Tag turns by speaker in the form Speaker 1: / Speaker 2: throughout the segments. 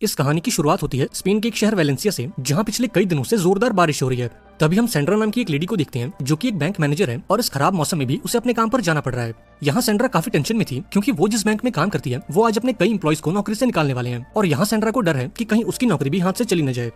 Speaker 1: इस कहानी की शुरुआत होती है स्पेन के एक शहर वेलेंसिया से, जहाँ पिछले कई दिनों से जोरदार बारिश हो रही है। तभी हम सेंड्रा नाम की एक लेडी को देखते हैं जो कि एक बैंक मैनेजर है और इस खराब मौसम में भी उसे अपने काम पर जाना पड़ रहा है। यहाँ सेंड्रा काफी टेंशन में थी क्योंकि वो जिस बैंक में काम करती है वो आज अपने कई एम्प्लॉइज को नौकरी से निकालने वाले हैं और यहाँ सेंड्रा को डर है कि कहीं उसकी नौकरी भी हाथ से चली न जाए।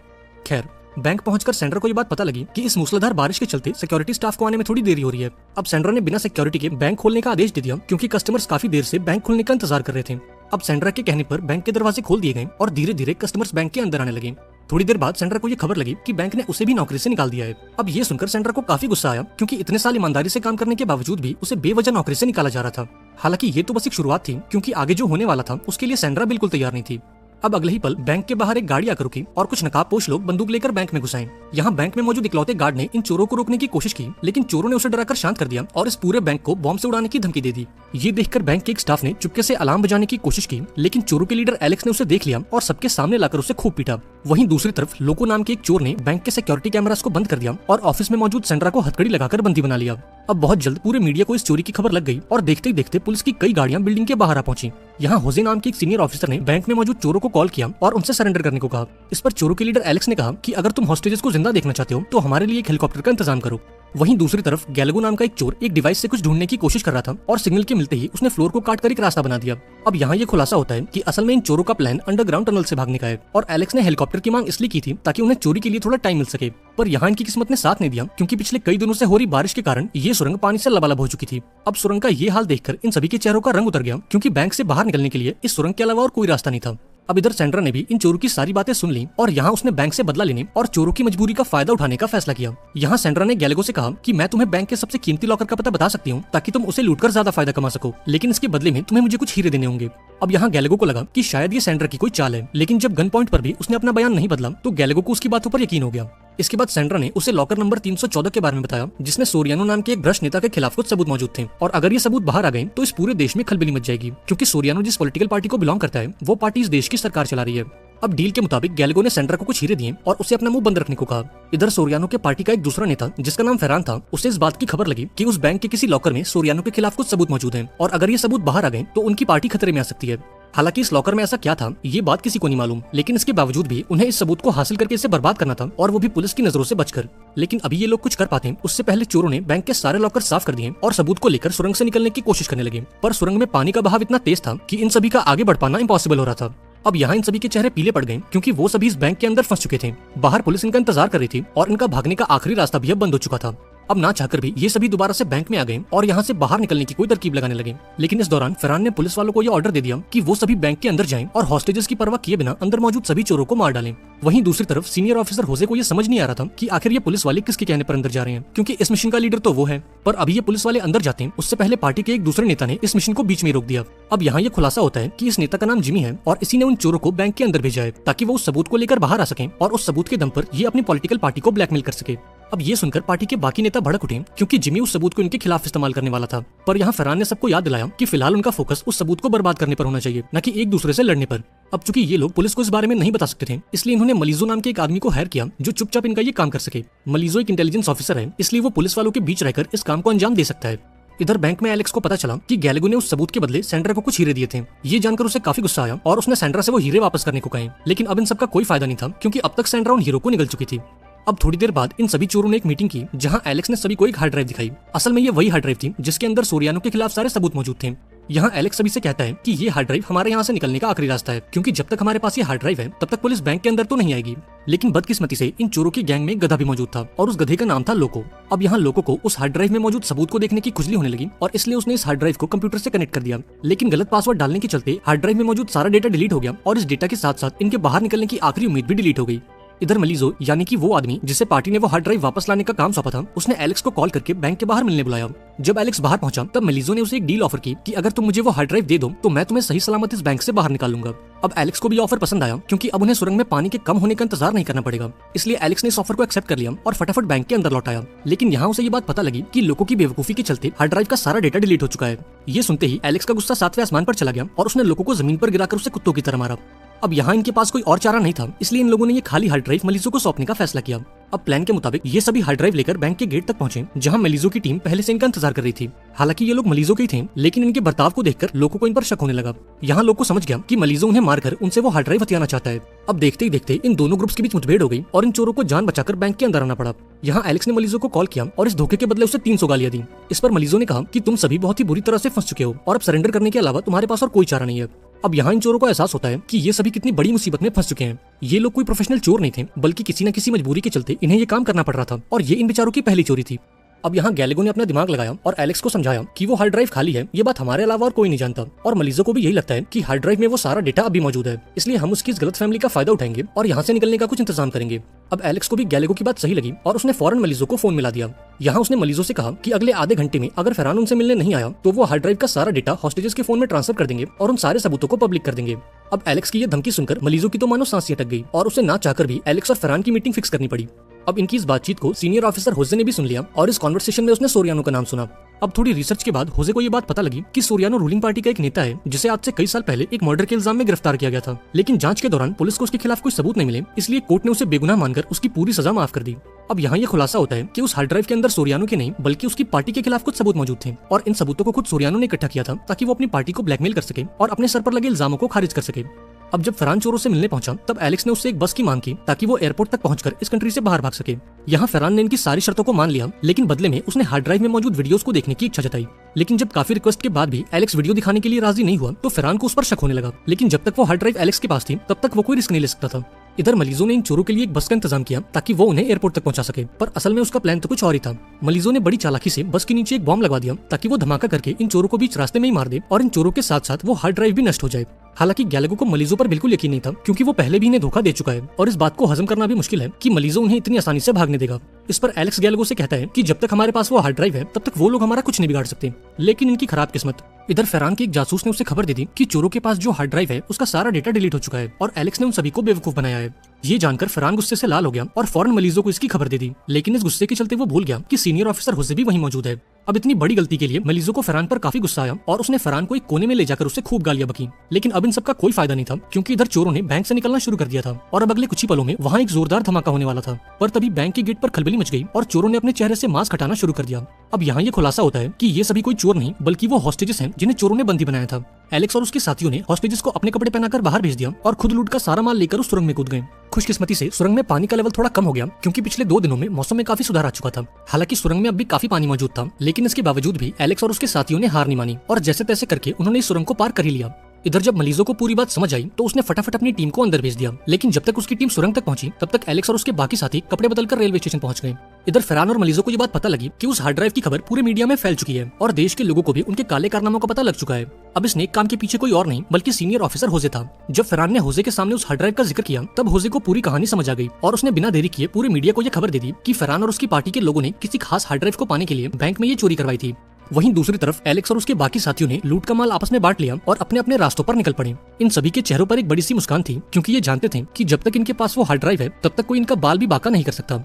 Speaker 1: खैर, बैंक पहुंचकर सेंड्रा को ये बात पता लगी कि इस मूसलाधार बारिश के चलते सिक्योरिटी स्टाफ को आने में थोड़ी देरी हो रही है। अब सेंड्रा ने बिना सिक्योरिटी के बैंक खोलने का आदेश दे दिया क्योंकि कस्टमर्स काफी देर से बैंक खोलने का इंतजार कर रहे थे। अब सेंड्रा के कहने पर बैंक के दरवाजे खोल दिए गए और धीरे धीरे कस्टमर्स बैंक के अंदर आने लगे। थोड़ी देर बाद सेंड्रा को ये खबर लगी कि बैंक ने उसे भी नौकरी से निकाल दिया है। अब ये सुनकर सेंड्रा को काफी गुस्सा आया क्योंकि इतने साल ईमानदारी से काम करने के बावजूद भी उसे बेवजह नौकरी से निकाला जा रहा था। हालांकि ये तो बस एक शुरुआत थी क्योंकि आगे जो होने वाला था उसके लिए सेंड्रा बिल्कुल तैयार नहीं थी। अब अगले ही पल बैंक के बाहर एक गाड़ी आकर रुकी और कुछ नकाबपोश लोग बंदूक लेकर बैंक में घुस आए। यहाँ बैंक में मौजूद इकलौते गार्ड ने इन चोरों को रोकने की कोशिश की, लेकिन चोरों ने उसे डराकर शांत कर दिया और इस पूरे बैंक को बॉम्ब से उड़ाने की धमकी दे दी। ये देखकर बैंक के एक स्टाफ ने चुपके से अलार्म बजाने की कोशिश की, लेकिन चोरों के लीडर एलेक्स ने उसे देख लिया और सबके सामने लाकर उसे खूब पीटा। वहीं दूसरी तरफ लोको नाम के एक चोर ने बैंक के सिक्योरिटी कैमरास को बंद कर दिया और ऑफिस में मौजूद सेंड्रा को हथकड़ी लगाकर बंदी बना लिया। अब बहुत जल्द पूरे मीडिया को इस चोरी की खबर लग गई और देखते ही देखते पुलिस की कई गाड़ियां बिल्डिंग के बाहर आ पहुंची। यहाँ होजे नाम के एक सीनियर ऑफिसर ने बैंक में मौजूद चोरों को कॉल किया और उनसे सरेंडर करने को कहा। इस पर चोरों के लीडर एलेक्स ने कहा कि अगर तुम हॉस्टेजेस को जिंदा देखना चाहते हो तो हमारे लिए एक हेलीकॉप्टर का इंतजाम करो। वहीं दूसरी तरफ गैलेगो नाम का एक चोर एक डिवाइस से कुछ ढूंढने की कोशिश कर रहा था और सिग्नल के मिलते ही उसने फ्लोर को काटकर एक रास्ता बना दिया। अब यहाँ ये खुलासा होता है कि असल में इन चोरों का प्लान अंडरग्राउंड टनल से भागने का है और एलेक्स ने हेलीकॉप्टर की मांग इसलिए की थी ताकि उन्हें चोरी के लिए थोड़ा टाइम मिल सके। पर यहाँ इनकी किस्मत ने साथ नहीं दिया क्योंकि पिछले कई दिनों से हो रही बारिश के कारण ये सुरंग पानी से लबालब हो चुकी थी। अब सुरंग का ये हाल देखकर इन सभी के चेहरों का रंग उतर गया क्योंकि बैंक से बाहर निकलने के लिए इस सुरंग के अलावा और कोई रास्ता नहीं था। अब इधर सेंड्रा ने भी इन चोरों की सारी बातें सुन ली और यहाँ उसने बैंक से बदला लेने और चोरों की मजबूरी का फायदा उठाने का फैसला किया। यहाँ सेंड्रा ने गैलेगो से कहा कि मैं तुम्हें बैंक के सबसे कीमती लॉकर का पता बता सकती हूँ ताकि तुम उसे लूटकर ज्यादा फायदा कमा सको, लेकिन इसके बदले में तुम्हें मुझे कुछ हीरे देने होंगे। अब यहाँ गैलेगो को लगा कि शायद ये सेंड्रा की कोई चाल है, लेकिन जब गन पॉइंट पर भी उसने अपना बयान नहीं बदला तो गैलेगो को उसकी बातों पर यकीन हो गया। इसके बाद सेंड्रा ने उसे लॉकर नंबर 314 के बारे में बताया जिसमें सोरियानो नाम के एक भ्रष्ट नेता के खिलाफ कुछ सबूत मौजूद थे और अगर ये सबूत बाहर आ गए तो इस पूरे देश में खलबली मच जाएगी क्योंकि सोरियानो जिस पॉलिटिकल पार्टी को बिलोंग करता है वो पार्टी इस देश की सरकार चला रही है। अब डील के मुताबिक गैलेगो ने सेंड्रा को कुछ हीरे दिए और उसे अपना मुंह बंद रखने को कहा। इधर सोरियानो के पार्टी का एक दूसरा नेता जिसका नाम फेरान था, उसे इस बात की खबर लगी कि उस बैंक के किसी लॉकर में सोरियानो के खिलाफ कुछ सबूत मौजूद हैं और अगर ये सबूत बाहर आ गए तो उनकी पार्टी खतरे में आ सकती है। हालांकि इस लॉकर में ऐसा क्या था ये बात किसी को नहीं मालूम, लेकिन इसके बावजूद भी उन्हें इस सबूत को हासिल करके इसे बर्बाद करना था और वो भी पुलिस की नजरों से बचकर। लेकिन अभी ये लोग कुछ कर पाते उससे पहले चोरों ने बैंक के सारे लॉकर साफ कर दिए और सबूत को लेकर सुरंग से निकलने की कोशिश करने लगे। पर सुरंग में पानी का बहाव इतना तेज था कि इन सभी का आगे बढ़ पाना इम्पॉसिबल हो रहा था। अब यहाँ इन सभी के चेहरे पीले पड़ गए क्योंकि वो सभी इस बैंक के अंदर फंस चुके थे। बाहर पुलिस इनका इंतजार कर रही थी और इनका भागने का आखिरी रास्ता भी अब बंद हो चुका था। अब ना चाहकर भी ये सभी दोबारा से बैंक में आ गए और यहाँ से बाहर निकलने की कोई तरकीब लगाने लगे। लेकिन इस दौरान फेरान ने पुलिस वालों को ये ऑर्डर दे दिया कि वो सभी बैंक के अंदर जाएं और हॉस्टेजेस की परवाह किए बिना अंदर मौजूद सभी चोरों को मार डालें। वहीं दूसरी तरफ सीनियर ऑफिसर होजे को ये समझ नहीं आ रहा था कि आखिर ये पुलिस वाले किसके कहने पर अंदर जा रहे हैं क्योंकि इस मिशन का लीडर तो वो है। पर अभी ये पुलिस वाले अंदर जाते हैं उससे पहले पार्टी के एक दूसरे नेता ने इस मिशन को बीच में रोक दिया। अब यहाँ ये खुलासा होता है कि इस नेता का नाम जिमी है और इसी ने उन चोरों को बैंक के अंदर भेजा है ताकि वो उस सबूत को लेकर बाहर आ सकें और उस सबूत के दम पर ये अपनी पॉलिटिकल पार्टी को ब्लैकमेल कर सके। अब ये सुनकर पार्टी के बाकी नेता भड़क उठे क्योंकि जिमी उस सबूत को इनके खिलाफ इस्तेमाल करने वाला था। पर यहाँ फेरान ने सबको याद दिलाया कि फिलहाल उनका फोकस उस सबूत को बर्बाद करने पर होना चाहिए, न कि एक दूसरे से लड़ने पर। अब चूंकि ये लोग पुलिस को इस बारे में नहीं बता सकते थे इसलिए इन्होंने मलीजो नाम के एक आदमी को हायर किया जो चुपचाप इनका ये काम कर सके। मलीजो एक इंटेलिजेंस ऑफिसर है इसलिए वो पुलिस वालों के बीच रहकर इस काम को अंजाम दे सकता है। इधर बैंक में एलेक्स को पता चला कि गैलेगो ने उस सबूत के बदले सेंड्रा को कुछ हीरे दिए थे। ये जानकर उसे काफी गुस्सा आया और उसने सेंड्रा से वो हीरे वापस करने को कहे, लेकिन अब इन सबका कोई फायदा नहीं था क्योंकि अब तक सेंड्रा उन हीरो को निकल चुकी थी। अब थोड़ी देर बाद इन सभी चोरों ने एक मीटिंग की जहां एलेक्स ने सभी को एक हार्ड ड्राइव दिखाई। असल में ये वही हार्ड ड्राइव थी जिसके अंदर सोरियानो के खिलाफ सारे सबूत मौजूद थे। यहाँ एलेक्स सभी से कहता है कि ये हार्ड ड्राइव हमारे यहाँ से निकलने का आखिरी रास्ता है क्योंकि जब तक हमारे पास ये हार्ड ड्राइव है तब तक पुलिस बैंक के अंदर तो नहीं आएगी। लेकिन बदकिस्मती से इन चोरों की गैंग में एक गधा भी मौजूद था और उस गधे का नाम था लोको। अब यहाँ लोको को उस हार्ड ड्राइव में मौजूद सबूत को देखने की खुजली होने लगी और इसलिए उसने इस हार्ड ड्राइव को कंप्यूटर से कनेक्ट कर दिया, लेकिन गलत पासवर्ड डालने के चलते हार्ड ड्राइव में मौजूद सारा डेटा डिलीट हो गया और इस डेटा के साथ साथ इनके बाहर निकलने की आखिरी उम्मीद भी डिलीट हो गई। इधर मलीजो यानी कि वो आदमी जिसे पार्टी ने वो हार्ड ड्राइव वापस लाने का काम सौंपा था, उसने एलेक्स को कॉल करके बैंक के बाहर मिलने बुलाया। जब एलेक्स बाहर पहुंचा तब मलीजो ने उसे एक डील ऑफर की कि अगर तुम मुझे वो हार्ड ड्राइव दे दो तो मैं तुम्हें सही सलामत इस बैंक से बाहर निकालूंगा। अब एलेक्स को भी ऑफर पसंद आया क्योंकि अब उन्हें सुरंग में पानी के कम होने का इंतजार नहीं करना पड़ेगा, इसलिए एलेक्स ने इस ऑफर को एक्सेप्ट कर लिया और फटाफट बैंक के अंदर लौट आया। लेकिन यहाँ उसे ये बात पता लगी कि लोगों की बेवकूफी के चलते हार्ड ड्राइव का सारा डेटा डिलीट हो चुका है। ये सुनते ही एलेक्स का गुस्सा 7वें आसमान पर चला गया और उसने लोगों को जमीन पर गिराकर उसे कुत्तों की तरह मारा। अब यहाँ इनके पास कोई और चारा नहीं था, इसलिए इन लोगों ने ये खाली हार्ड ड्राइव मलीजो को सौंपने का फैसला किया। अब प्लान के मुताबिक ये सभी हार्ड ड्राइव लेकर बैंक के गेट तक पहुंचे, जहां मलीजो की टीम पहले से इनका इंतजार कर रही थी। हालांकि ये लोग मलीजो के ही थे, लेकिन इनके बर्ताव को देखकर लोगों को इन पर शक होने लगा। यहाँ लोग को समझ गया कि मलीजो उन्हें मारकर उनसे वो हार्ड ड्राइव हथियाना चाहता है। अब देखते ही देखते इन दोनों ग्रुप्स के बीच मुठभेड़ हो गई और इन चोरों को जान बचाकर बैंक के अंदर आना पड़ा। यहाँ एलेक्स ने मलीजो को कॉल किया और इस धोखे के बदले उसे 300 गालियां दी। इस पर मलीजो ने कहा कि तुम सभी बहुत ही बुरी तरह से फंस चुके हो और अब सरेंडर करने के अलावा तुम्हारे पास और कोई चारा नहीं है। अब यहाँ इन चोरों को एहसास होता है कि ये सभी कितनी बड़ी मुसीबत में फंस चुके हैं। ये लोग कोई प्रोफेशनल चोर नहीं थे, बल्कि किसी न किसी मजबूरी के चलते इन्हें ये काम करना पड़ रहा था और ये इन बेचारों की पहली चोरी थी। अब यहाँ गैलेगो ने अपना दिमाग लगाया और एलेक्स को समझाया कि वो हार्ड ड्राइव खाली है, ये बात हमारे अलावा और कोई नहीं जानता। और मलीजो को भी यही लगता है कि हार्ड ड्राइव में वो सारा डेटा अभी मौजूद है, इसलिए हम उसकी इस गलत फैमिली का फायदा उठाएंगे और यहाँ से निकलने का कुछ इंतजाम करेंगे। अब एलेक्स को भी गैलेगो की बात सही लगी और उसने फौरन मलीजो को फोन मिला दिया। यहाँ उसने मलीजो से कहा कि अगले आधे घंटे में अगर फरहान उनसे मिलने नहीं आया तो वो हार्ड ड्राइव का सारा डेटा हॉस्टेजेस के फोन में ट्रांसफर कर देंगे और उन सारे सबूतों को पब्लिक कर देंगे। अब एलेक्स की ये धमकी सुनकर मलीजो की तो मानो सांस अटक गई और उसे ना चाहकर भी एलेक्स और फरहान की मीटिंग फिक्स करनी पड़ी। अब इनकी इस बातचीत को सीनियर ऑफिसर होजे ने भी सुन लिया और इस कॉन्वर्सेशन में उसने सोरियानो का नाम सुना। अब थोड़ी रिसर्च के बाद होजे को ये बात पता लगी कि सोरियानो रूलिंग पार्टी का एक नेता है, जिसे आज से कई साल पहले एक मर्डर के इल्जाम में गिरफ्तार किया गया था। लेकिन जांच के दौरान पुलिस को उसके खिलाफ कोई सबूत नहीं मिले, इसलिए कोर्ट ने उसे बेगुनाह मानकर उसकी पूरी सजा माफ कर दी। अब यहाँ ये खुलासा होता है कि उस हार्ड ड्राइव के अंदर सोरियानो के नहीं बल्कि उसकी पार्टी के खिलाफ कुछ सबूत मौजूद थे और इन सबूतों को खुद सोरियानो ने इकट्ठा किया था ताकि वो अपनी पार्टी को ब्लैकमेल कर सके और अपने सर पर लगे इल्जामों को खारिज कर सके। अब जब फरहान चोरों से मिलने पहुंचा तब एलेक्स ने उससे एक बस की मांग की ताकि वो एयरपोर्ट तक पहुंचकर इस कंट्री से बाहर भाग सके। यहाँ फरहान ने इनकी सारी शर्तों को मान लिया, लेकिन बदले में उसने हार्ड ड्राइव में मौजूद वीडियोस को देखने की इच्छा जताई। लेकिन जब काफी रिक्वेस्ट के बाद भी एलेक्स वीडियो दिखाने के लिए राजी नहीं हुआ तो फरहान को उस पर शक होने लगा। लेकिन जब तक वो हार्ड ड्राइव एलेक्स के पास थी तब तक वो कोई रिस्क नहीं ले सकता था। इधर मलीजो ने इन चोरों के लिए एक बस का इंतजाम किया ताकि वो उन्हें एयरपोर्ट तक पहुंचा सके, पर असल में उसका प्लान तो कुछ और ही था। मलीजो ने बड़ी चालाकी से बस के नीचे एक बॉम्ब लगवा दिया ताकि वो धमाका करके इन चोरों को बीच रास्ते में ही मार दे और इन चोरों के साथ साथ वो हार्ड ड्राइव भी नष्ट हो जाए। हालांकि गैलेगो को मलीजो पर बिल्कुल यकीन नहीं था, क्योंकि वो पहले भी इन्हें धोखा दे चुका है और इस बात को हजम करना भी मुश्किल है कि मलीजो उन्हें इतनी आसानी से भागने देगा। इस पर एलेक्स गैलेगो से कहता है कि जब तक हमारे पास वो हार्ड ड्राइव है तब तक वो लोग हमारा कुछ नहीं बिगाड़ सकते। लेकिन इनकी खराब किस्मत। इधर फरहान के एक जासूस ने उसे खबर दे दी कि चोरों के पास जो हार्ड ड्राइव है उसका सारा डेटा डिलीट हो चुका है और एलेक्स ने उन सभी को बेवकूफ बनाया है। ये जानकर फरहान गुस्से से लाल हो गया और फौरन मलीजो को इसकी खबर दे दी, लेकिन इस गुस्से के चलते वो भूल गया कि सीनियर ऑफिसर होजे भी वहीं मौजूद है। अब इतनी बड़ी गलती के लिए मलीजो को फरहान पर काफी गुस्सा आया और उसने फरहान को एक कोने में ले जाकर उससे खूब गालियां बकी। लेकिन अब इन सबका कोई फायदा नहीं था, क्योंकि इधर चोरों ने बैंक से निकलना शुरू कर दिया था और अब अगले कुछ ही पलों में वहाँ एक जोरदार धमाका होने वाला था। पर तभी बैंक के गेट पर खलबली मच गई और चोरों ने अपने चेहरे से मास्क हटाना शुरू कर दिया। अब यहाँ ये खुलासा होता है कि ये सभी कोई चोर नहीं बल्कि वो हॉस्टेजेस हैं जिन्हें चोरों ने बंदी बनाया था। एलेक्स और उसके साथियों ने हॉस्टेजेस को अपने कपड़े पहनाकर बाहर भेज दिया और खुद लूट का सारा माल लेकर उस सुरंग में कूद गए। खुशकिस्मती से सुरंग में पानी का लेवल थोड़ा कम हो गया, क्योंकि पिछले 2 दिनों में मौसम में काफी सुधार आ चुका था। हालांकि सुरंग में अब भी काफी पानी मौजूद था, लेकिन इसके बावजूद भी एलेक्स और उसके साथियों ने हार नहीं मानी और जैसे तैसे करके उन्होंने इस सुरंग को पार कर ही लिया। इधर जब मलीजो को पूरी बात समझ आई तो उसने फटाफट अपनी टीम को अंदर भेज दिया, लेकिन जब तक उसकी टीम सुरंग तक पहुंची तब तक एलेक्स और उसके बाकी साथी कपड़े बदलकर रेलवे स्टेशन पहुंच गए। इधर फरहान और मलीजो को ये बात पता लगी कि उस हार्ड ड्राइव की खबर पूरे मीडिया में फैल चुकी है और देश के लोगों को भी उनके काले कारनामों का पता लग चुका है। अब इस नेक काम के पीछे कोई और नहीं बल्कि सीनियर ऑफिसर होजे था। जब फरहान ने होजे के सामने उस हार्ड ड्राइव का जिक्र किया तब होजे को पूरी कहानी समझ आ गई और उसने बिना देरी किए पूरे मीडिया को यह खबर दे दी कि फरहान और उसकी पार्टी के लोगों ने किसी खास हार्ड ड्राइव को पाने के लिए बैंक में ये चोरी करवाई थी। वहीं दूसरी तरफ एलेक्स और उसके बाकी साथियों ने लूट का माल आपस में बांट लिया और अपने अपने रास्तों पर निकल पड़े। इन सभी के चेहरों पर एक बड़ी सी मुस्कान थी, क्योंकि ये जानते थे कि जब तक इनके पास वो हार्ड ड्राइव है तब तक कोई इनका बाल भी बाका नहीं कर सकता।